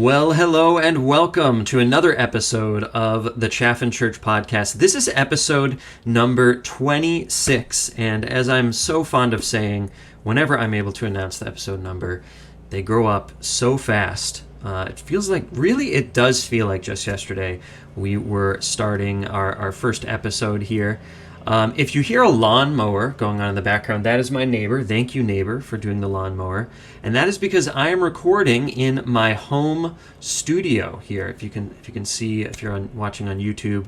Well, hello and welcome to another episode of the Chaffin Church Podcast. This is episode number 26, and as I'm so fond of saying, whenever I'm able to announce the episode number, they grow up so fast. It feels like, really, it does feel like just yesterday we were starting our first episode here. If you hear a lawnmower going on in the background, that is my neighbor. Thank you, neighbor, for doing the lawnmower. And that is because I am recording in my home studio here. If you can see, if you're watching on YouTube.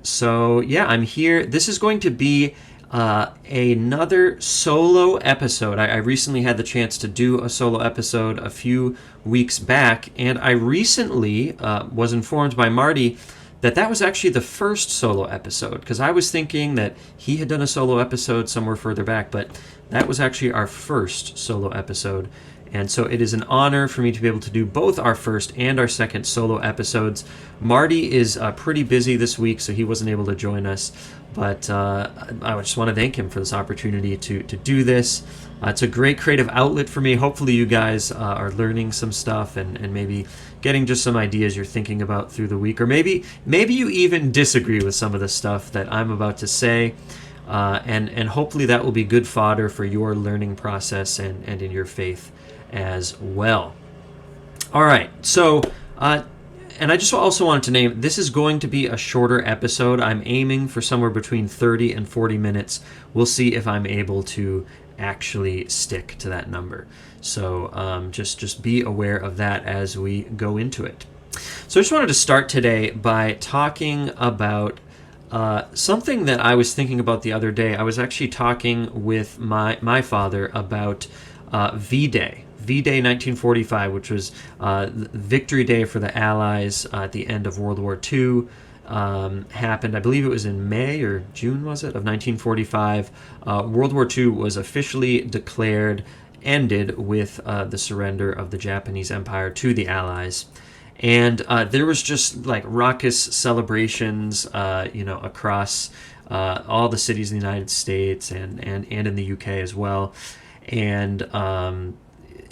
So yeah, I'm here. This is going to be another solo episode. I recently had the chance to do a solo episode a few weeks back, and I recently was informed by Marty that was actually the first solo episode, because I was thinking that he had done a solo episode somewhere further back, but that was actually our first solo episode. And so it is an honor for me to be able to do both our first and our second solo episodes. Marty is pretty busy this week, so he wasn't able to join us, but I just want to thank him for this opportunity to do this. It's a great creative outlet for me. Hopefully you guys are learning some stuff and maybe getting just some ideas you're thinking about through the week, or maybe you even disagree with some of the stuff that I'm about to say, and hopefully that will be good fodder for your learning process and in your faith as well. All right, so and I just also wanted to name, this is going to be a shorter episode. I'm aiming for somewhere between 30 and 40 minutes. We'll see if I'm able to actually stick to that number. So just be aware of that as we go into it. So I just wanted to start today by talking about something that I was thinking about the other day. I was actually talking with my father about V-Day. V-Day 1945, which was Victory Day for the Allies at the end of World War II. Happened, I believe it was in May or June, was it, of 1945. World War II was officially declared ended with the surrender of the Japanese Empire to the Allies. And there was just like raucous celebrations, across all the cities in the United States and in the UK as well. And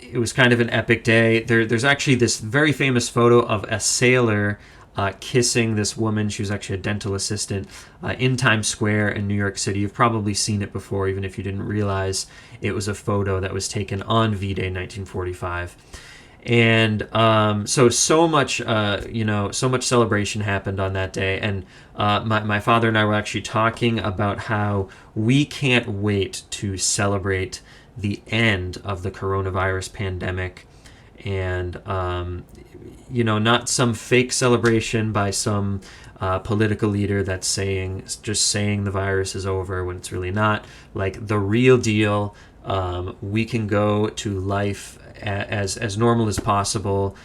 it was kind of an epic day. There's actually this very famous photo of a sailor kissing this woman. She was actually a dental assistant in Times Square in New York City. You've probably seen it before, even if you didn't realize it was a photo that was taken on V-Day 1945. And so much celebration happened on that day. And my father and I were actually talking about how we can't wait to celebrate the end of the coronavirus pandemic. And not some fake celebration by some political leader that's just saying the virus is over when it's really not. Like the real deal. We can go to life as normal as possible.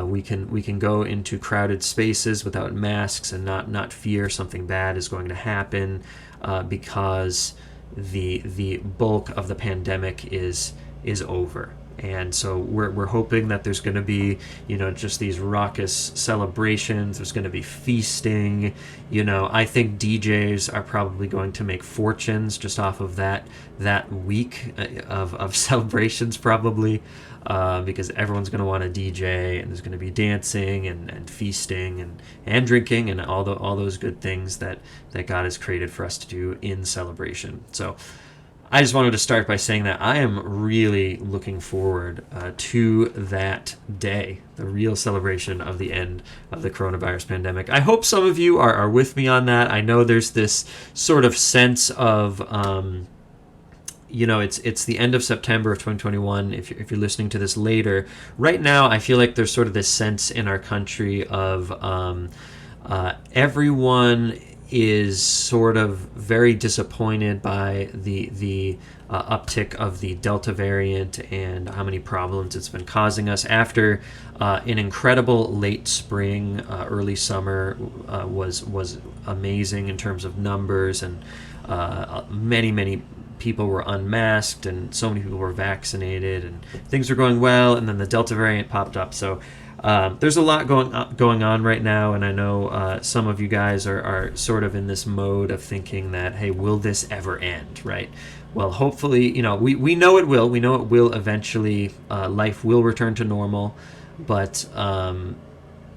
We can go into crowded spaces without masks and not fear something bad is going to happen, because the bulk of the pandemic is over. And so we're hoping that there's going to be, just these raucous celebrations. There's going to be feasting. I think DJs are probably going to make fortunes just off of that week of celebrations, probably, because everyone's going to want to DJ, and there's going to be dancing and feasting and drinking and all those good things that God has created for us to do in celebration. So I just wanted to start by saying that I am really looking forward to that day, the real celebration of the end of the coronavirus pandemic. I hope some of you are with me on that. I know there's this sort of sense of, it's the end of September of 2021. If you're listening to this later, right now I feel like there's sort of this sense in our country of everyone is sort of very disappointed by the uptick of the Delta variant and how many problems it's been causing us after an incredible late spring, early summer was amazing in terms of numbers, and many people were unmasked and so many people were vaccinated and things were going well, and then the Delta variant popped up. So there's a lot going on right now, and I know some of you guys are sort of in this mode of thinking that, hey, will this ever end, right? Well, hopefully, we know it will. We know it will eventually. Life will return to normal. But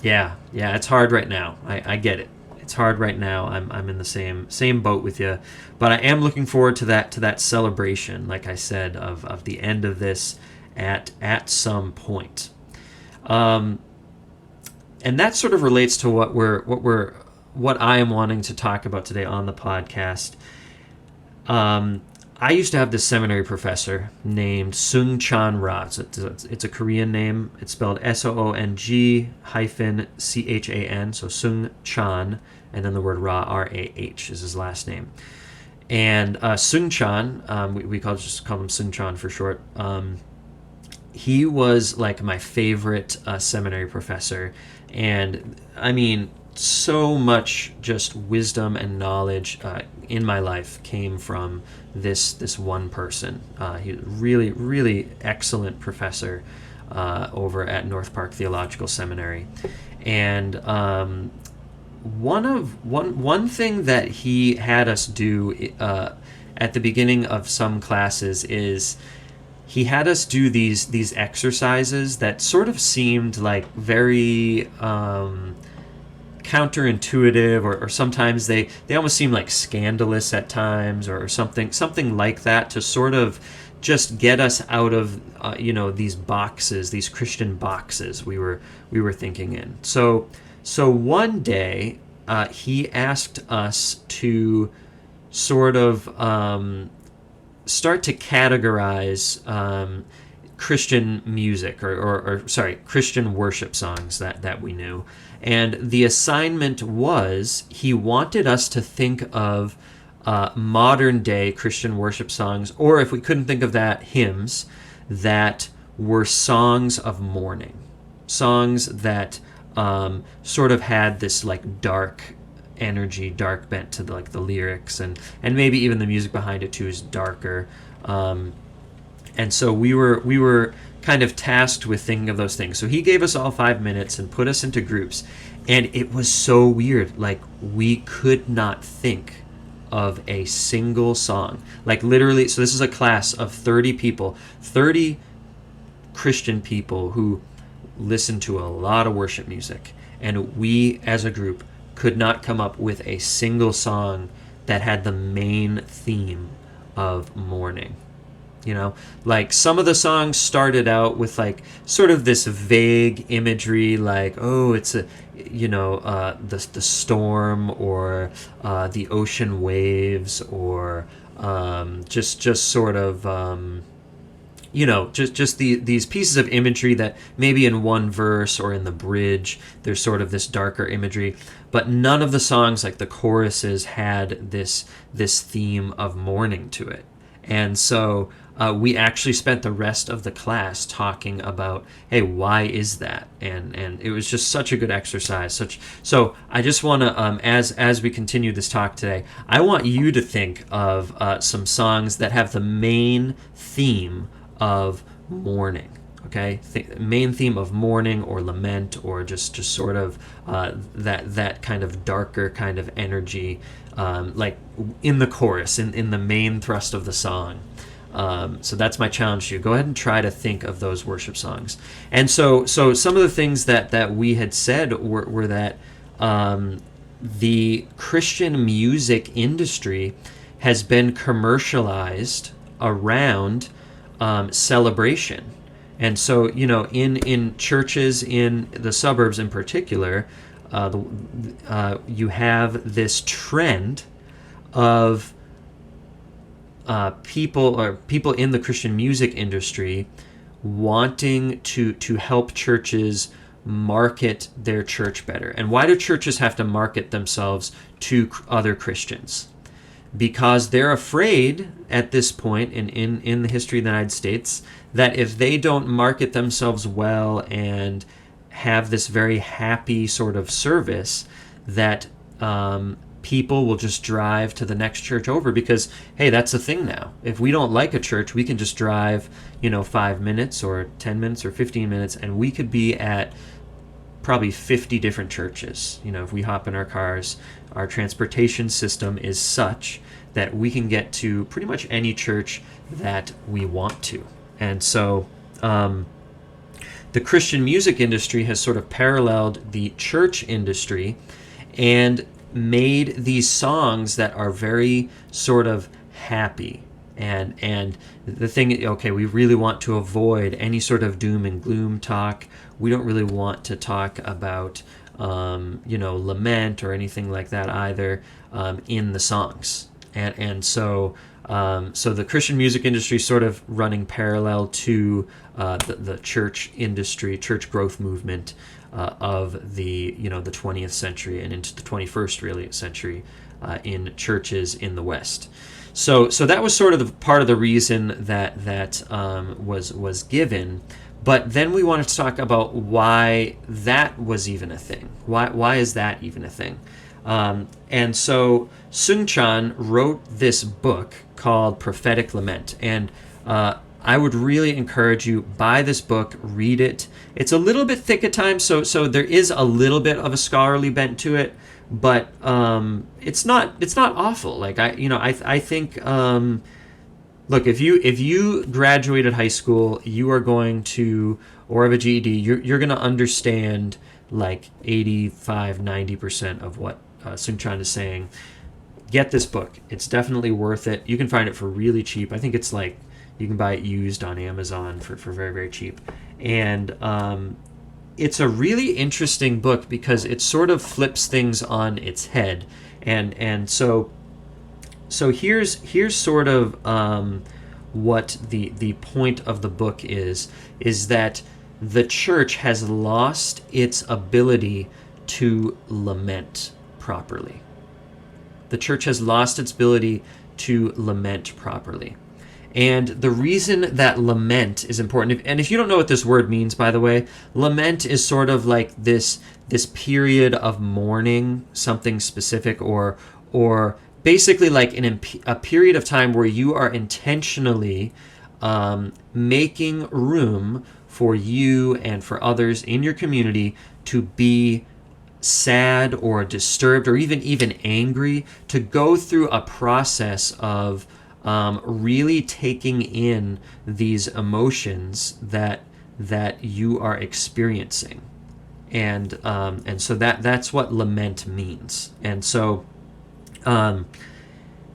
yeah, it's hard right now. I get it. It's hard right now. I'm in the same boat with you, but I am looking forward to that celebration, like I said, of the end of this at some point. And that sort of relates to what I am wanting to talk about today on the podcast. I used to have this seminary professor named Sung Chan Ra. It's a Korean name. It's spelled SOONG-CHAN, so Sung Chan, and then the word Ra, R-A-H, is his last name. And Sung Chan, we just call him Sung Chan for short. He was like my favorite seminary professor, and I mean, so much just wisdom and knowledge in my life came from this one person. He was really, really excellent professor over at North Park Theological Seminary, and one thing that he had us do at the beginning of some classes is he had us do these exercises that sort of seemed like very counterintuitive, or sometimes they almost seem like scandalous at times, or something like that, to sort of just get us out of these boxes, these Christian boxes we were thinking in. So one day he asked us to sort of start to categorize Christian music, or Christian worship songs that we knew. And the assignment was, he wanted us to think of modern day Christian worship songs, or if we couldn't think of that, hymns that were songs of mourning, songs that sort of had this like dark energy, dark bent to the lyrics, and maybe even the music behind it too is darker. And so we were kind of tasked with thinking of those things. So he gave us all 5 minutes and put us into groups, and it was so weird. Like, we could not think of a single song. Like, literally, so this is a class of 30 people, 30 Christian people who listen to a lot of worship music, and we as a group could not come up with a single song that had the main theme of mourning. Like, some of the songs started out with like sort of this vague imagery, like, oh, it's the storm, or the ocean waves, or just sort of these pieces of imagery that maybe in one verse or in the bridge there's sort of this darker imagery, but none of the songs, like the choruses, had this theme of mourning to it. And so we actually spent the rest of the class talking about, hey, why is that? And it was just such a good exercise. So I just want to, as we continue this talk today, I want you to think of some songs that have the main theme of mourning. Okay, main theme of mourning or lament, or just sort of that kind of darker kind of energy, like in the chorus, in the main thrust of the song. So that's my challenge to you. Go ahead and try to think of those worship songs. And so some of the things that we had said were that the Christian music industry has been commercialized around celebration. And so, in churches in the suburbs in particular, you have this trend of people in the Christian music industry wanting to help churches market their church better. And why do churches have to market themselves to other Christians? Because they're afraid at this point in the history of the United States that if they don't market themselves well and have this very happy sort of service, that people will just drive to the next church over, because, hey, that's the thing now. If we don't like a church, we can just drive 5 minutes or 10 minutes or 15 minutes, and we could be at probably 50 different churches. If we hop in our cars, our transportation system is such that we can get to pretty much any church that we want to. And so the Christian music industry has sort of paralleled the church industry and made these songs that are very sort of happy. And the thing, okay, we really want to avoid any sort of doom and gloom talk. We don't really want to talk about lament or anything like that either in the songs. So the Christian music industry is sort of running parallel to the church industry, church growth movement of the 20th century and into the 21st really century in churches in the West. So that was sort of part of the reason that was given. But then we wanted to talk about why that was even a thing. Why is that even a thing? And so Seung-chan wrote this book called Prophetic Lament. And I would really encourage you, buy this book, read it. It's a little bit thick at times, so there is a little bit of a scholarly bent to it, but it's not awful. Like I think look, if you graduated high school, you are going to, or have a GED, you're going to understand like 85-90% of what Seung-chan is saying. Get this book. It's definitely worth it. You can find it for really cheap. I think it's like you can buy it used on Amazon for very, very cheap. And it's a really interesting book because it sort of flips things on its head. And so here's sort of what the point of the book is that the church has lost its ability to lament properly. The church has lost its ability to lament properly. And the reason that lament is important, and if you don't know what this word means, by the way, lament is sort of like this period of mourning something specific, or basically like a period of time where you are intentionally making room for you and for others in your community to be sad or disturbed or even angry, to go through a process of really taking in these emotions that you are experiencing, and so that's what lament means. And so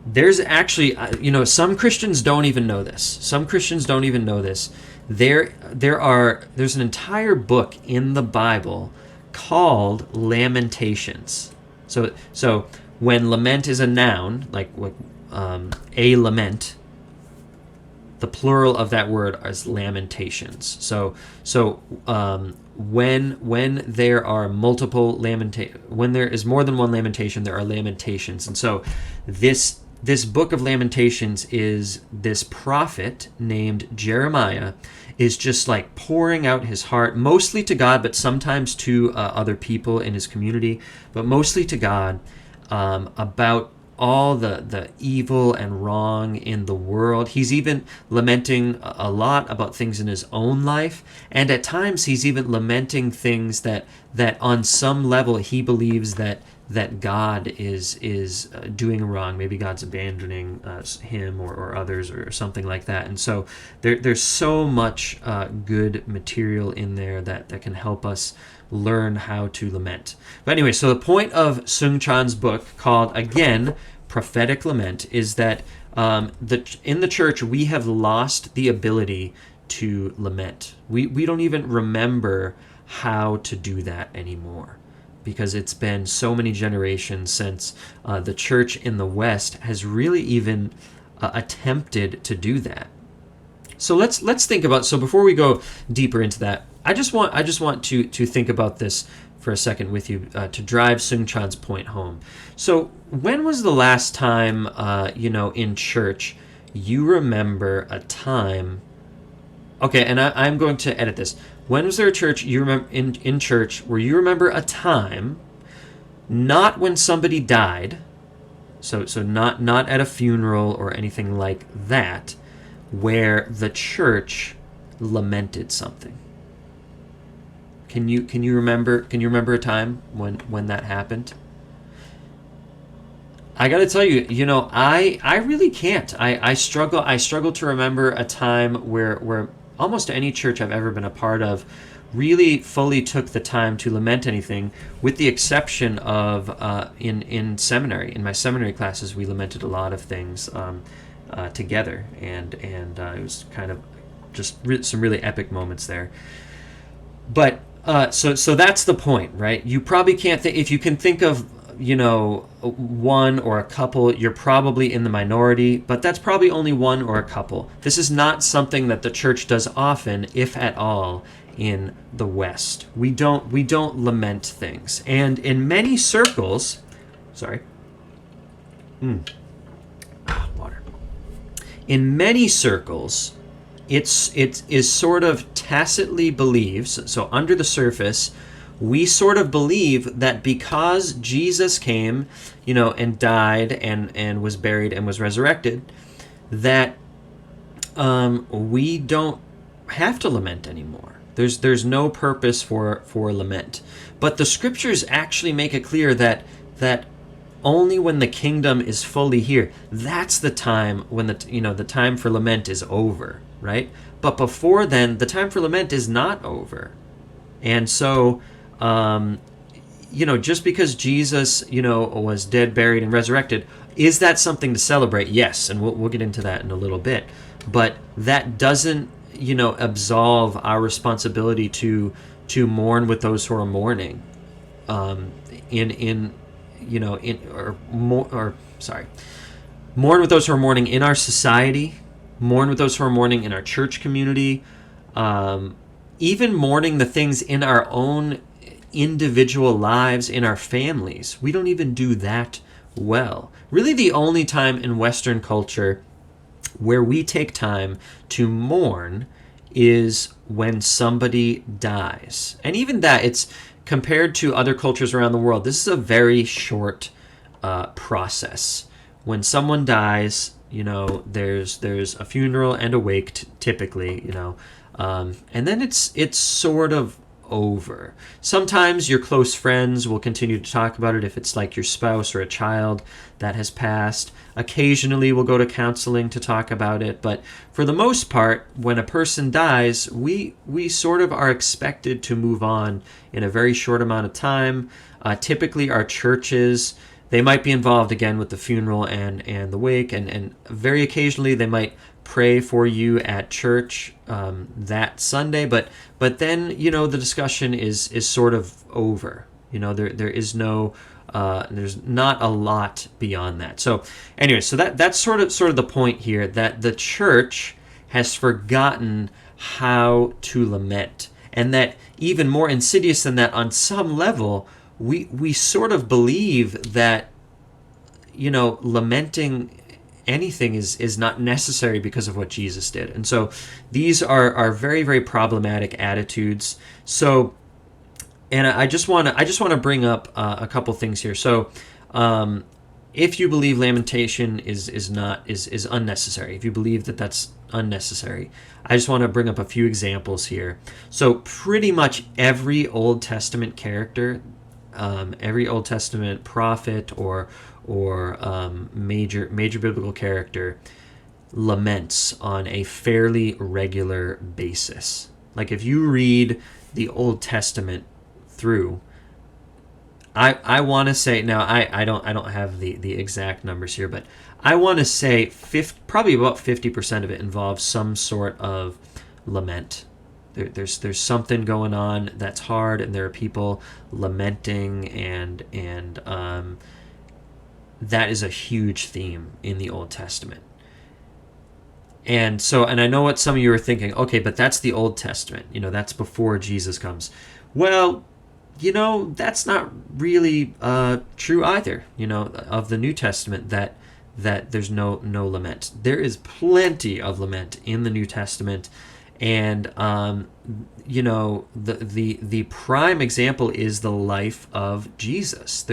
there's actually some Christians don't even know this. There's an entire book in the Bible called Lamentations. So when lament is a noun, like a lament, the plural of that word is lamentations. So when there are multiple when there is more than one lamentation, there are lamentations. And so this book of Lamentations is this prophet named Jeremiah is just like pouring out his heart, mostly to God, but sometimes to other people in his community, but mostly to God, about all the evil and wrong in the world. He's even lamenting a lot about things in his own life, and at times he's even lamenting things that on some level he believes that God is doing wrong. Maybe God's abandoning him or others or something like that. And so there's so much good material in there that can help us learn how to lament. But anyway, so the point of Seung-chan's book, called, again, Prophetic Lament, is that in the church we have lost the ability to lament. We don't even remember how to do that anymore, because it's been so many generations since the church in the West has really even attempted to do that. So let's think about. So before we go deeper into that, I just want to think about this for a second with you to drive Seung-chan's point home. So when was the last time in church you remember a time? Okay, and I'm going to edit this. When was there a church you remember in church where you remember a time, not when somebody died, so not at a funeral or anything like that, where the church lamented something? Can you remember a time when that happened? I got to tell you, I really can't. I struggle to remember a time where almost any church I've ever been a part of really fully took the time to lament anything, with the exception of in seminary. In my seminary classes, we lamented a lot of things together, and it was kind of just some really epic moments there. But so that's the point, right? You probably can't think, if you can think of, one or a couple, you're probably in the minority, but that's probably only one or a couple. This is not something that the church does often, if at all, in the West. We don't lament things. And in many circles, water. In many circles, it is sort of tacitly believes, so under the surface, we sort of believe that because Jesus came, and died and was buried and was resurrected, that we don't have to lament anymore. There's no purpose for lament. But the scriptures actually make it clear that only when the kingdom is fully here, that's the time when the time for lament is over, right? But before then, the time for lament is not over. And so just because Jesus, was dead, buried, and resurrected, is that something to celebrate? Yes, and we'll get into that in a little bit. But that doesn't, absolve our responsibility to mourn with those who are mourning, mourn with those who are mourning in our society, mourn with those who are mourning in our church community, even mourning the things in our own individual lives, in our families. We don't even do that well. Really, the only time in Western culture where we take time to mourn is when somebody dies. And even that, it's compared to other cultures around the world, this is a very short process. When someone dies, there's a funeral and a wake, typically, and then it's sort of over. Sometimes your close friends will continue to talk about it if it's like your spouse or a child that has passed. Occasionally we'll go to counseling to talk about it, but for the most part, when a person dies, we sort of are expected to move on in a very short amount of time. Typically our churches, they might be involved again with the funeral and the wake, and very occasionally they might pray for you at church that Sunday, but then the discussion is sort of over. There is no there's not a lot beyond that. So anyway, so that's sort of the point here, that the church has forgotten how to lament, and that even more insidious than that, on some level, we sort of believe that lamenting anything is not necessary because of what Jesus did. And so these are very, very problematic attitudes. So, and I just want to bring up a couple things here. So if you believe lamentation is unnecessary, if you believe that that's unnecessary, I just want to bring up a few examples here. So pretty much every Old Testament character, every Old Testament prophet or major biblical character laments on a fairly regular basis. Like if you read the Old Testament through, I want to say, now I don't have the exact numbers here, but I want to say probably about 50% of it involves some sort of lament. There's something going on that's hard, and there are people lamenting, and that is a huge theme in the Old Testament. And I know what some of you are thinking, okay, but that's the Old Testament, that's before Jesus comes. Well, that's not really true either, of the New Testament, that there's no lament. There is plenty of lament in the New Testament. And the prime example is the life of Jesus.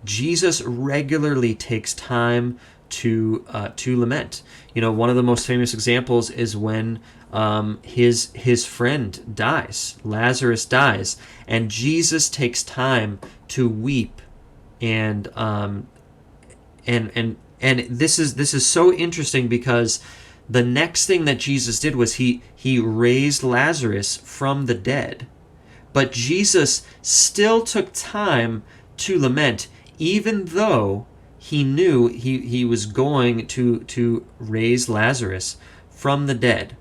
Jesus regularly takes time to lament. One of the most famous examples is when his friend dies, Lazarus dies, and Jesus takes time to weep, and this is so interesting, because the next thing that Jesus did was he raised Lazarus from the dead. But Jesus still took time to lament, even though he knew he was going to raise Lazarus from the dead.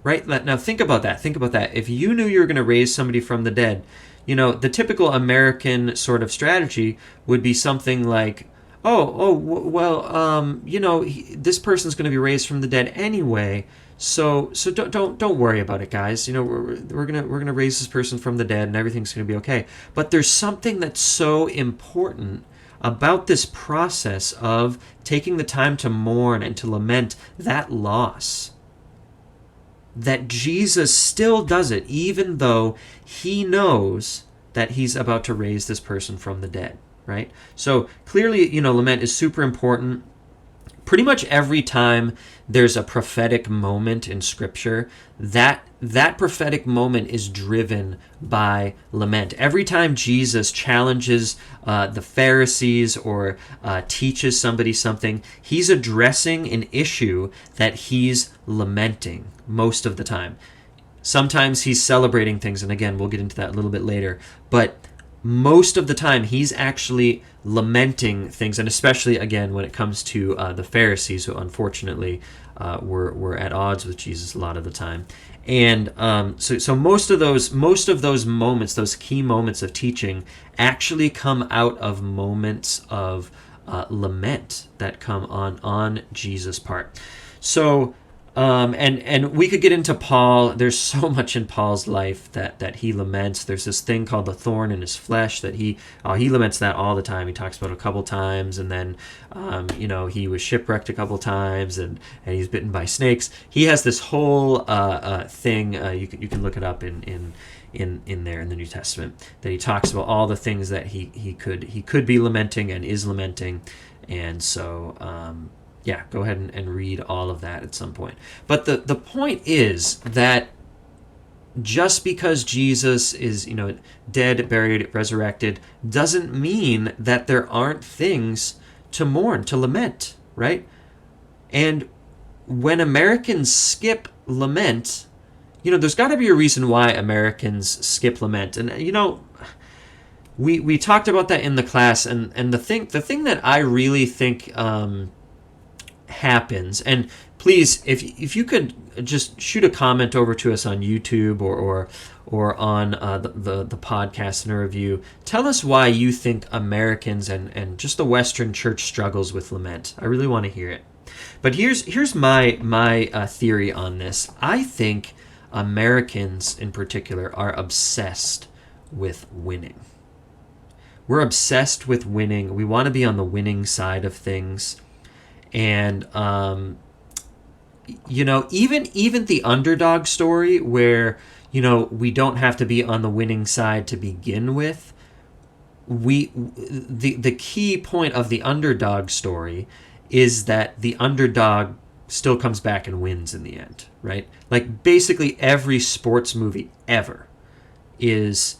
Right? Now think about that. Think about that. If you knew you were going to raise somebody from the dead, the typical American sort of strategy would be something like, this person's going to be raised from the dead anyway. So don't worry about it, guys. We're gonna raise this person from the dead, and everything's gonna be okay. But there's something that's so important about this process of taking the time to mourn and to lament that loss, that Jesus still does it, even though he knows that he's about to raise this person from the dead, right? So clearly, lament is super important. Pretty much every time there's a prophetic moment in Scripture, that prophetic moment is driven by lament. Every time Jesus challenges the Pharisees or teaches somebody something, he's addressing an issue that he's lamenting most of the time. Sometimes he's celebrating things, and again, we'll get into that a little bit later, but most of the time he's actually lamenting things, and especially again when it comes to the Pharisees, who unfortunately were at odds with Jesus a lot of the time. And so most of those moments, those key moments of teaching, actually come out of moments of lament that come on Jesus' part. So and we could get into Paul. There's so much in Paul's life that he laments. There's this thing called the thorn in his flesh that he laments that all the time. He talks about it a couple times, and then he was shipwrecked a couple times, and he's bitten by snakes. He has this whole thing. You can look it up in there in the New Testament, that he talks about all the things that he could be lamenting and is lamenting, and so. Go ahead and read all of that at some point. But the point is that just because Jesus is, dead, buried, resurrected, doesn't mean that there aren't things to mourn, to lament, right? And when Americans skip lament, there's got to be a reason why Americans skip lament. And, we talked about that in the class, and the thing that I really think happens, and please, if you could just shoot a comment over to us on YouTube or on the podcast in a review, tell us why you think Americans and just the Western church struggles with lament. I really want to hear it. But here's my theory on this. I think Americans in particular are obsessed with winning. We're obsessed with winning. We want to be on the winning side of things. And even the underdog story, where we don't have to be on the winning side to begin with. The key point of the underdog story is that the underdog still comes back and wins in the end, right? Like basically every sports movie ever is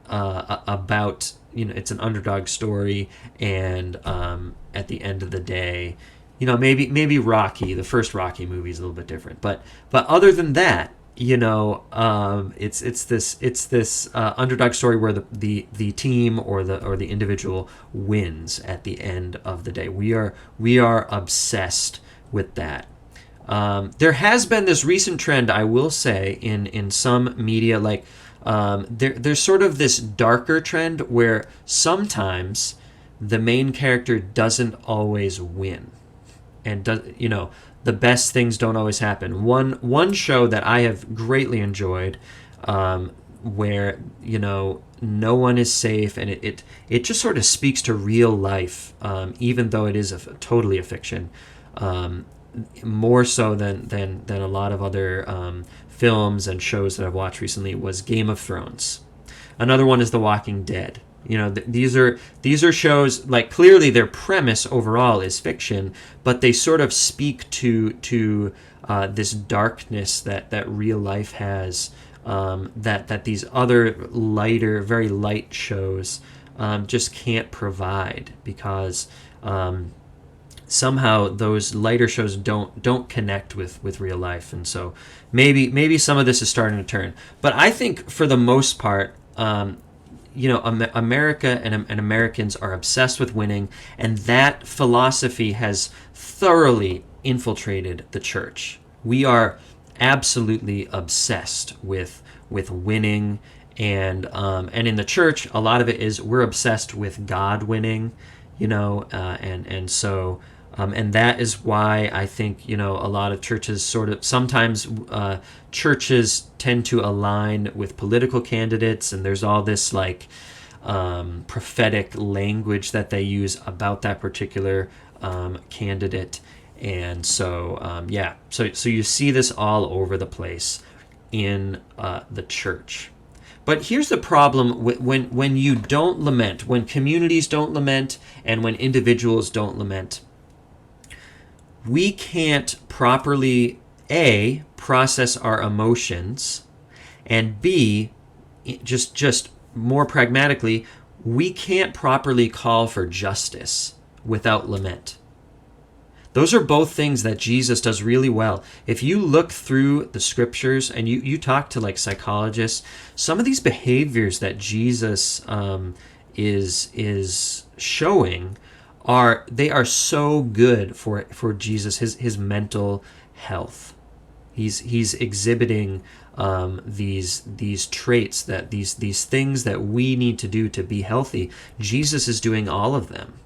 about, it's an underdog story, and at the end of the day, maybe Rocky, the first Rocky movie, is a little bit different, but other than that, it's this underdog story where the team or the individual wins at the end of the day. We are obsessed with that. There has been this recent trend, I will say, in some media, like there's sort of this darker trend where sometimes the main character doesn't always win, and the best things don't always happen. One show that I have greatly enjoyed, where no one is safe, and it just sort of speaks to real life, even though it is totally a fiction, more so than a lot of other films and shows that I've watched recently, was Game of Thrones. Another one is The Walking Dead. These are shows, like, clearly their premise overall is fiction, but they sort of speak to this darkness that real life has, that these other lighter, very light shows just can't provide, because somehow those lighter shows don't connect with real life, and so maybe some of this is starting to turn. But I think for the most part, America and Americans are obsessed with winning, and that philosophy has thoroughly infiltrated the church. We are absolutely obsessed with winning, and in the church, a lot of it is we're obsessed with God winning, and so. And that is why I think, a lot of churches sometimes churches tend to align with political candidates, and there's all this prophetic language that they use about that particular candidate. And so, so you see this all over the place in the church. But here's the problem when you don't lament, when communities don't lament, and when individuals don't lament. We can't properly, A, process our emotions, and B, just more pragmatically, we can't properly call for justice without lament. Those are both things that Jesus does really well. If you look through the scriptures and you talk to psychologists, some of these behaviors that Jesus is showing they are so good for Jesus, his mental health. He's exhibiting these traits, that these things that we need to do to be healthy. Jesus is doing all of them.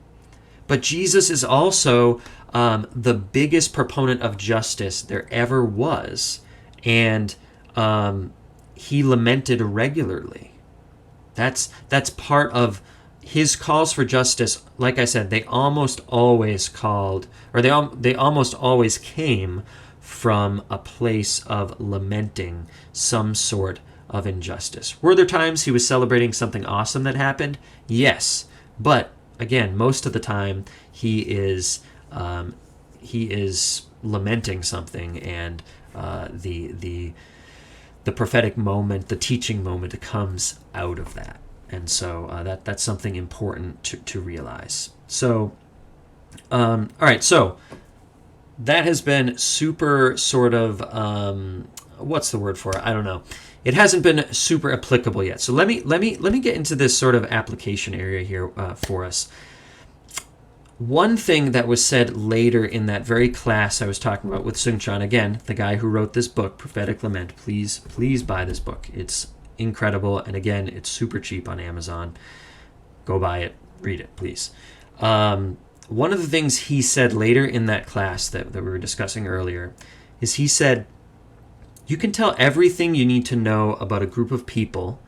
But Jesus is also the biggest proponent of justice there ever was, and he lamented regularly. That's part of his calls for justice. Like I said, they almost always they almost always came from a place of lamenting some sort of injustice. Were there times he was celebrating something awesome that happened? Yes, but again, most of the time he is lamenting something, and the prophetic moment, the teaching moment, comes out of that. And so that's something important to realize. So, all right, so that has been super sort of, what's the word for it? I don't know. It hasn't been super applicable yet. So let me get into this sort of application area here for us. One thing that was said later in that very class I was talking about with Seung-chan, again, the guy who wrote this book, Prophetic Lament, please buy this book. It's incredible, and again, it's super cheap on Amazon. Go buy it, read it, please. One of the things he said later in that class that we were discussing earlier is he said, you can tell everything you need to know about a group of people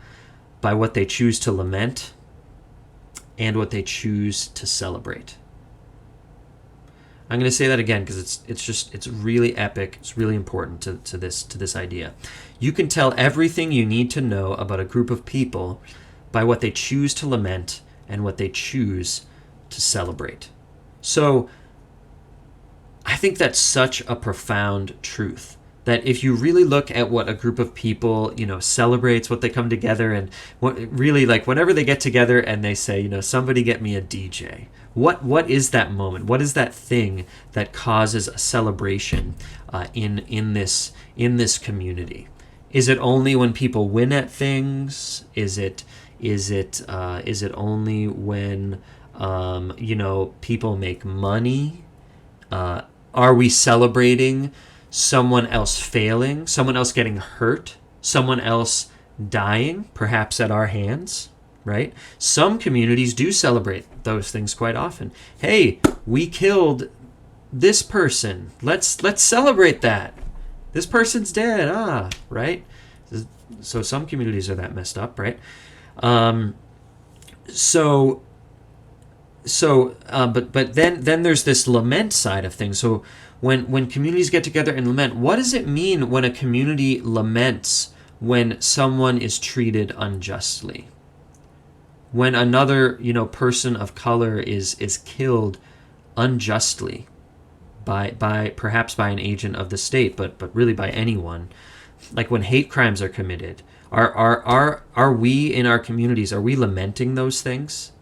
by what they choose to lament and what they choose to celebrate. I'm going to say that again because it's really epic. It's really important to this idea. You can tell everything you need to know about a group of people by what they choose to lament and what they choose to celebrate. So I think that's such a profound truth, that if you really look at what a group of people, celebrates, what they come together, and what really, whenever they get together and they say, somebody get me a DJ. What is that moment? What is that thing that causes a celebration in this community? Is it only when people win at things? Is it only when people make money? Are we celebrating someone else failing, someone else getting hurt, someone else dying, perhaps at our hands, right? Some communities do celebrate those things quite often. Hey, we killed this person. Let's celebrate that. This person's dead. Right? So some communities are that messed up, right? But then there's this lament side of things. So when communities get together and lament, what does it mean when a community laments when someone is treated unjustly? When another, person of color is killed unjustly by perhaps by an agent of the state, but really by anyone. Like when hate crimes are committed, are we in our communities, are we lamenting those things?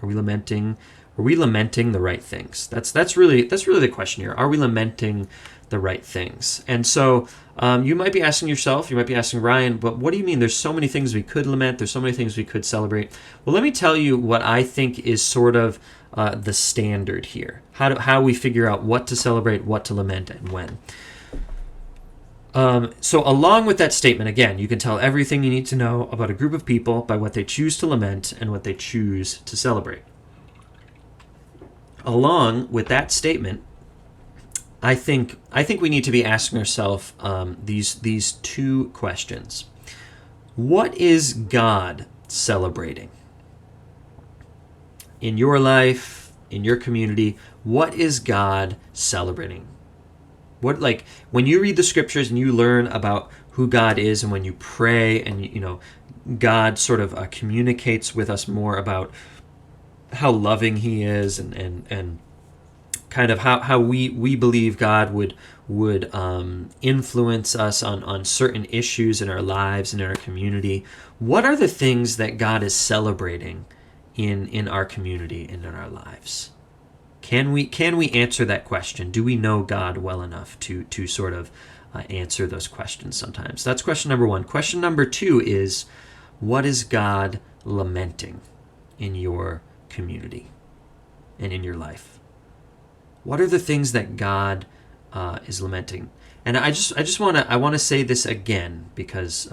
Are we lamenting Are we lamenting the right things? That's really the question here. Are we lamenting the right things? And so you might be asking yourself, you might be asking Ryan, but what do you mean? There's so many things we could lament. There's so many things we could celebrate. Well, let me tell you what I think is sort of the standard here. How we figure out what to celebrate, what to lament, and when. So along with that statement, again, you can tell everything you need to know about a group of people by what they choose to lament and what they choose to celebrate. Along with that statement, I think we need to be asking ourselves these two questions. What is God celebrating? In your life, in your community, what is God celebrating? What, like, when you read the scriptures and you learn about who God is, and when you pray and God sort of communicates with us more about how loving he is, and kind of how we believe God would influence us on certain issues in our lives and in our community. What are the things that God is celebrating in our community and in our lives? Can we answer that question? Do we know God well enough to sort of answer those questions sometimes? That's question number one. Question number two is, what is God lamenting in your community and in your life? What are the things that God is lamenting? And I want to say this again, because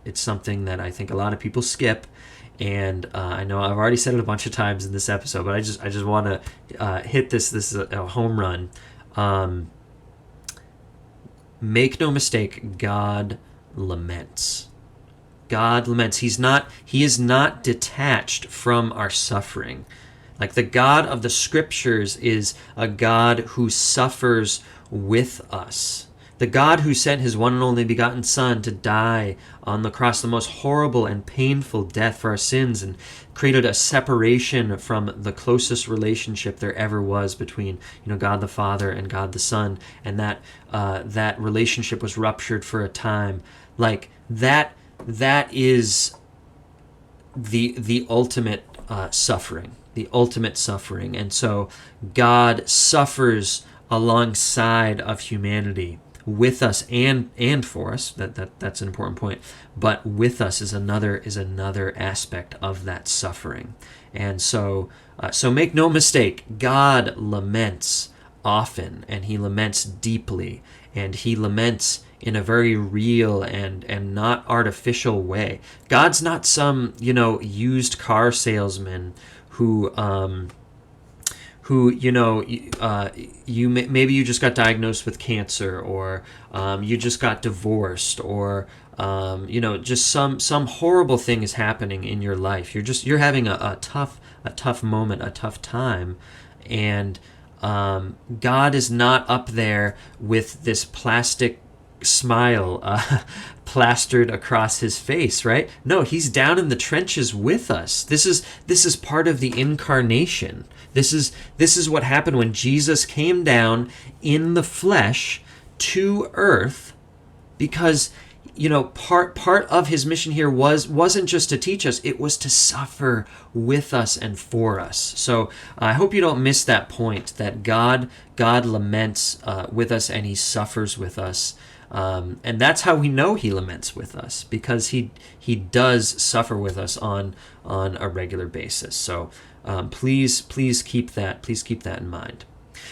it's something that I think a lot of people skip. And I know I've already said it a bunch of times in this episode, but I just want to hit this. This is a home run. Make no mistake, God laments. God laments. He is not detached from our suffering. Like, the God of the scriptures is a God who suffers with us. The God who sent his one and only begotten Son to die on the cross, the most horrible and painful death for our sins, and created a separation from the closest relationship there ever was between God the Father and God the Son, and that relationship was ruptured for a time. Like, that is the ultimate suffering, the ultimate suffering. And so God suffers alongside of humanity, with us and for us. That's an important point. But with us is another aspect of that suffering. And so make no mistake, God laments often, and he laments deeply, and he laments in a very real and not artificial way. God's not some used car salesman who maybe you just got diagnosed with cancer, or you just got divorced, or just some horrible thing is happening in your life. You're having a tough moment, a tough time, and God is not up there with this plastic smile plastered across his face, right? No, he's down in the trenches with us. This is part of the incarnation. This is what happened when Jesus came down in the flesh to earth, because part of his mission here wasn't just to teach us, it was to suffer with us and for us. So I hope you don't miss that point, that God laments with us, and he suffers with us. And that's how we know he laments with us, because he does suffer with us on a regular basis. So please keep that in mind.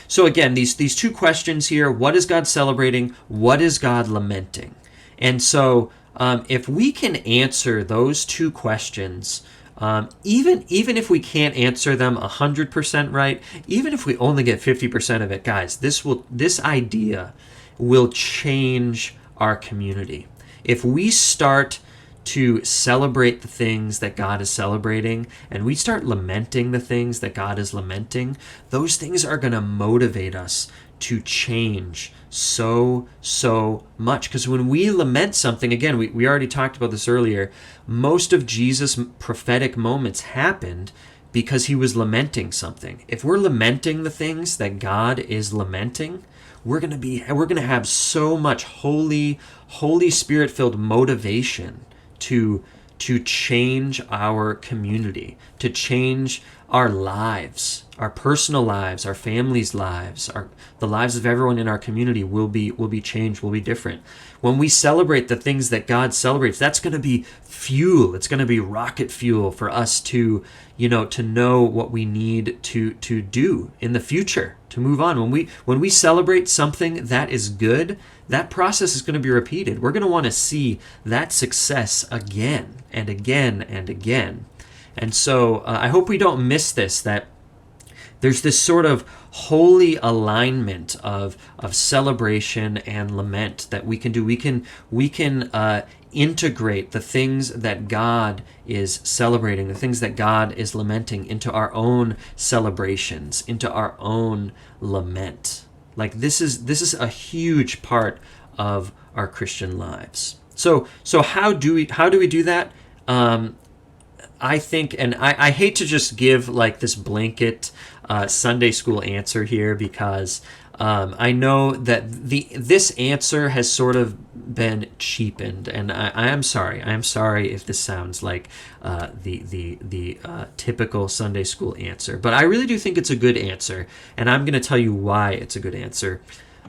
So again, these two questions here: what is God celebrating? What is God lamenting? And so if we can answer those two questions, even if we can't answer them 100% right, even if we only get 50% of it, guys, this idea will change our community. If we start to celebrate the things that God is celebrating, and we start lamenting the things that God is lamenting, those things are going to motivate us to change so much. Because when we lament something, again, we already talked about this earlier, most of Jesus' prophetic moments happened because he was lamenting something. If we're lamenting the things that God is lamenting, we're going to have so much Holy Spirit-filled motivation to change our community, to change our lives, our personal lives, our families' lives, the lives of everyone in our community will be changed, will be different. When we celebrate the things that God celebrates, that's going to be fuel. It's going to be rocket fuel for us to know what we need to do in the future, to move on. When we celebrate something that is good, that process is going to be repeated. We're going to want to see that success again and again and again. And so I hope we don't miss this, that there's this sort of holy alignment of celebration and lament that we can do. We can integrate the things that God is celebrating, the things that God is lamenting, into our own celebrations, into our own lament. Like this is a huge part of our Christian lives. So how do we do that? I think, and I hate to just give like this blanket Sunday school answer here, because I know that this answer has sort of been cheapened, and I am sorry. I am sorry if this sounds like the typical Sunday school answer, but I really do think it's a good answer, and I'm going to tell you why it's a good answer.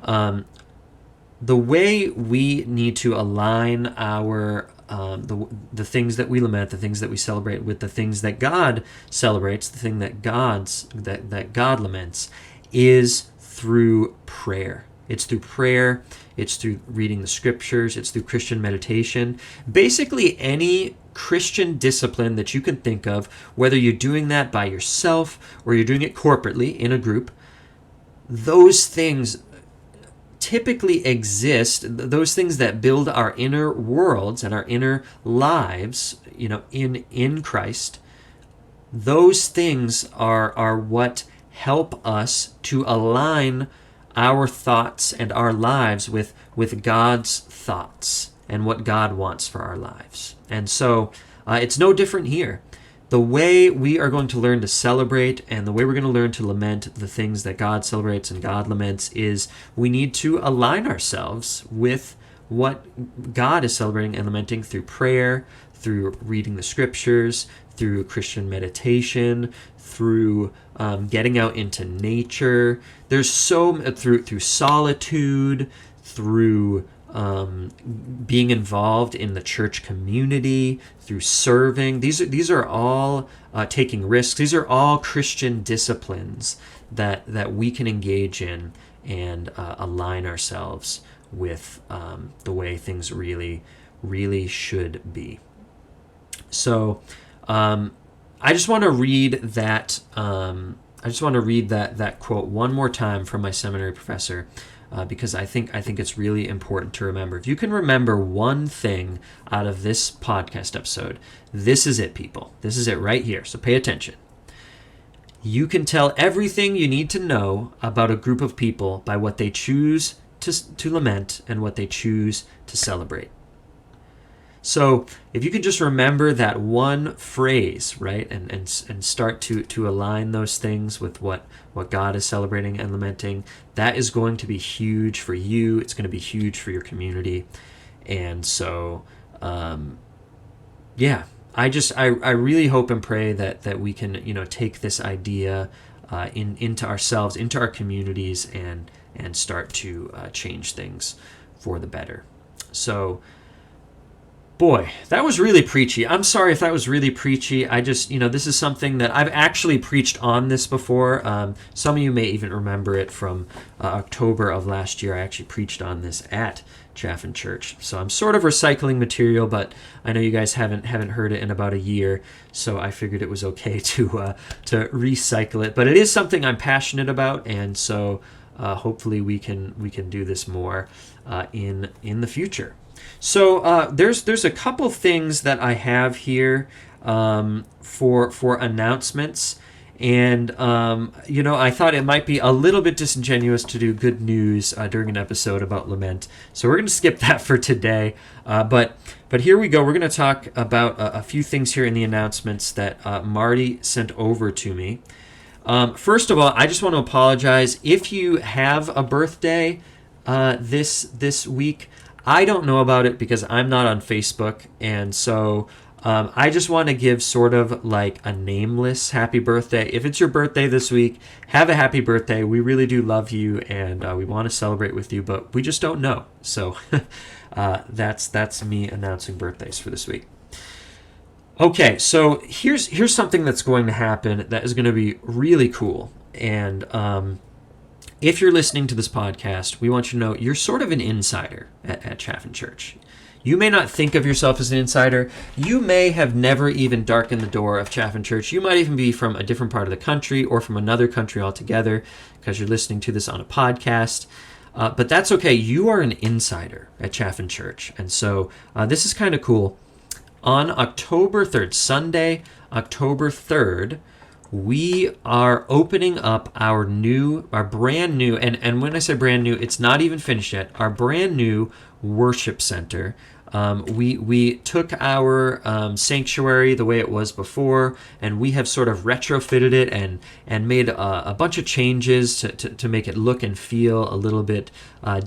The way we need to align our the things that we lament, the things that we celebrate, with the things that God celebrates, the thing that God laments, is through prayer. It's through prayer. It's through reading the scriptures. It's through Christian meditation. Basically, any Christian discipline that you can think of, whether you're doing that by yourself or you're doing it corporately in a group, those things typically exist, those things that build our inner worlds and our inner lives, in Christ. Those things are what help us to align our thoughts and our lives with God's thoughts and what God wants for our lives. And so it's no different here. The way we are going to learn to celebrate and the way we're going to learn to lament the things that God celebrates and God laments is we need to align ourselves with what God is celebrating and lamenting through prayer, through reading the scriptures, through Christian meditation, through getting out into nature. There's through solitude, through being involved in the church community, through serving. These are all taking risks. These are all Christian disciplines that we can engage in and align ourselves with the way things really, really should be. So I just want to read that. That quote one more time from my seminary professor. Because I think it's really important to remember. If you can remember one thing out of this podcast episode, this is it, people. This is it right here. So pay attention. You can tell everything you need to know about a group of people by what they choose to lament and what they choose to celebrate. So if you can just remember that one phrase, right, and start to align those things with what God is celebrating and lamenting, that is going to be huge for you. It's going to be huge for your community. And so, I really hope and pray that we can, take this idea into ourselves, into our communities, and start to change things for the better. So, boy, that was really preachy. I'm sorry if that was really preachy. I just, this is something that I've actually preached on this before. Some of you may even remember it from October of last year. I actually preached on this at Chaffin Church. So I'm sort of recycling material, but I know you guys haven't heard it in about a year, so I figured it was okay to recycle it. But it is something I'm passionate about, and so hopefully we can do this more in the future. So there's a couple things that I have here for announcements, and I thought it might be a little bit disingenuous to do good news during an episode about lament, so we're going to skip that for today. But here we go. We're going to talk about a few things here in the announcements that Marty sent over to me. First of all, I just want to apologize if you have a birthday this week. I don't know about it because I'm not on Facebook, and so I just want to give sort of like a nameless happy birthday. If it's your birthday this week, have a happy birthday. We really do love you, and we want to celebrate with you, but we just don't know. So that's me announcing birthdays for this week. Okay, so here's something that's going to happen that is going to be really cool. And if you're listening to this podcast, we want you to know you're sort of an insider at Chaffin Church. You may not think of yourself as an insider. You may have never even darkened the door of Chaffin Church. You might even be from a different part of the country or from another country altogether because you're listening to this on a podcast. But that's okay. You are an insider at Chaffin Church. And so this is kind of cool. On October 3rd, Sunday, October 3rd, we are opening up our brand new, and when I say brand new, it's not even finished yet, our brand new worship center. We took our sanctuary the way it was before, and we have sort of retrofitted it and made a bunch of changes to make it look and feel a little bit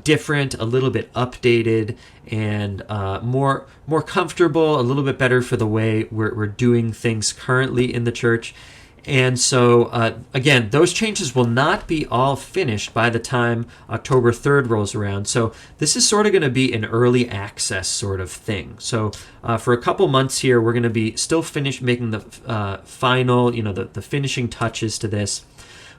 different, a little bit updated, and more comfortable, a little bit better for the way we're doing things currently in the church. And so, again, those changes will not be all finished by the time October 3rd rolls around. So this is sort of going to be an early access sort of thing. So for a couple months here, we're going to be still making the final, the finishing touches to this.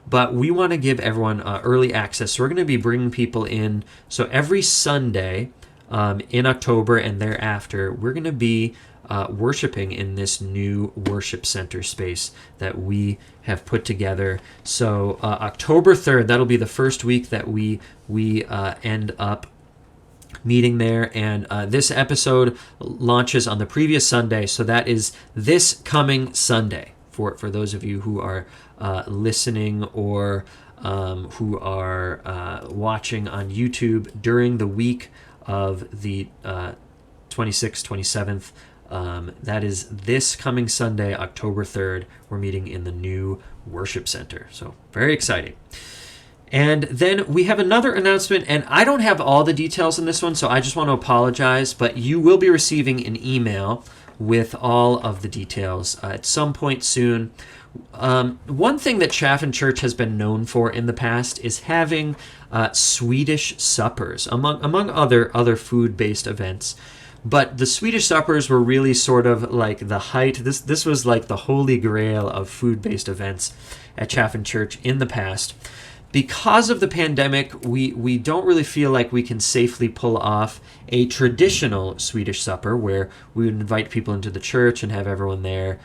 But we want to give everyone early access. So we're going to be bringing people in. So every Sunday in October and thereafter, we're going to be worshiping in this new worship center space that we have put together. So October 3rd, that'll be the first week that we end up meeting there. And this episode launches on the previous Sunday. So that is this coming Sunday for those of you who are listening or who are watching on YouTube during the week of the 26th, 27th. That is this coming Sunday, October 3rd. We're meeting in the new worship center. So very exciting. And then we have another announcement, and I don't have all the details in this one, so I just want to apologize, but you will be receiving an email with all of the details at some point soon. One thing that Chaffin Church has been known for in the past is having Swedish suppers, among other food-based events. But the Swedish suppers were really sort of like the height. This was like the holy grail of food-based events at Chaffin Church in the past. Because of the pandemic, we don't really feel like we can safely pull off a traditional Swedish supper where we would invite people into the church and have everyone there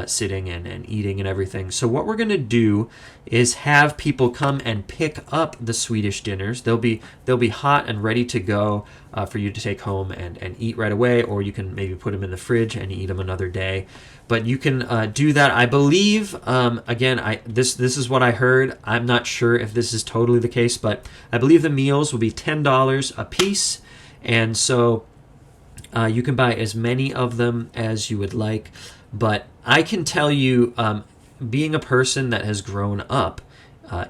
sitting and eating and everything. So what we're going to do is have people come and pick up the Swedish dinners. They'll be hot and ready to go for you to take home and eat right away, or you can maybe put them in the fridge and eat them another day. But you can do that. I believe, again, this is what I heard. I'm not sure if this is totally the case, but I believe the meals will be $10 a piece. And so you can buy as many of them as you would like. But I can tell you, being a person that has grown up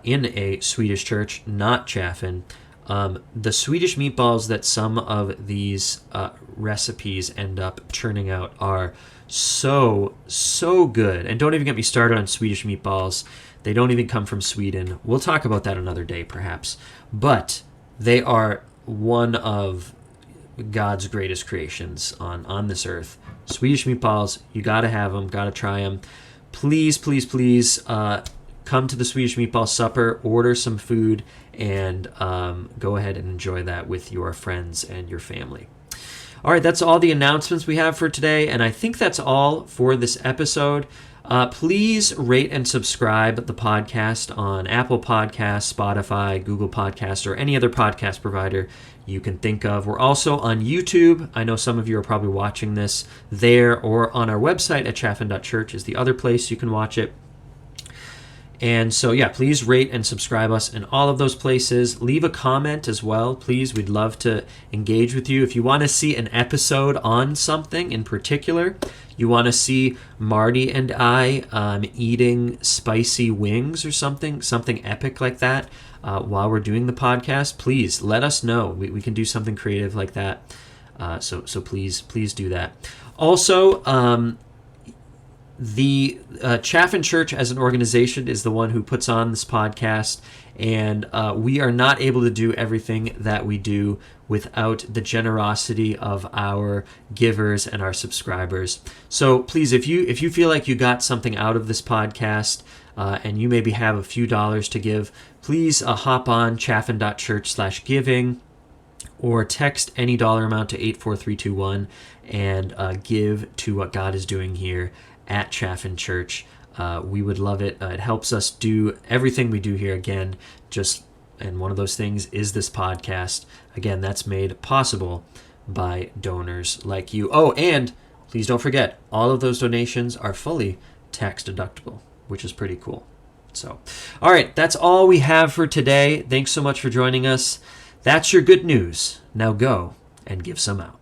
in a Swedish church, not Chaffin, the Swedish meatballs that some of these recipes end up churning out are so good. And don't even get me started on Swedish meatballs. They don't even come from Sweden. We'll talk about that another day, perhaps. But they are one of God's greatest creations on this earth. Swedish meatballs, you got to have them, got to try them. Please come to the Swedish meatball supper, order some food, and go ahead and enjoy that with your friends and your family. All right, that's all the announcements we have for today, and I think that's all for this episode. Please rate and subscribe the podcast on Apple Podcasts, Spotify, Google Podcasts, or any other podcast provider you can think of. We're also on YouTube. I know some of you are probably watching this there, or on our website at chaffin.church is the other place you can watch it. And so, yeah, please rate and subscribe us in all of those places. Leave a comment as well, please. We'd love to engage with you. If you want to see an episode on something in particular, you want to see Marty and I eating spicy wings or something epic like that while we're doing the podcast, please let us know. We can do something creative like that. So please do that. Also, the Chaffin Church as an organization is the one who puts on this podcast, and we are not able to do everything that we do without the generosity of our givers and our subscribers. So please, if you feel like you got something out of this podcast, and you maybe have a few dollars to give, please hop on chaffin.church/giving, or text any dollar amount to 84321 and give to what God is doing here at Chaffin Church. We would love it. It helps us do everything we do here. Again, and one of those things is this podcast. Again, that's made possible by donors like you. Oh, and please don't forget, all of those donations are fully tax deductible, which is pretty cool. So, all right, that's all we have for today. Thanks so much for joining us. That's your good news. Now go and give some out.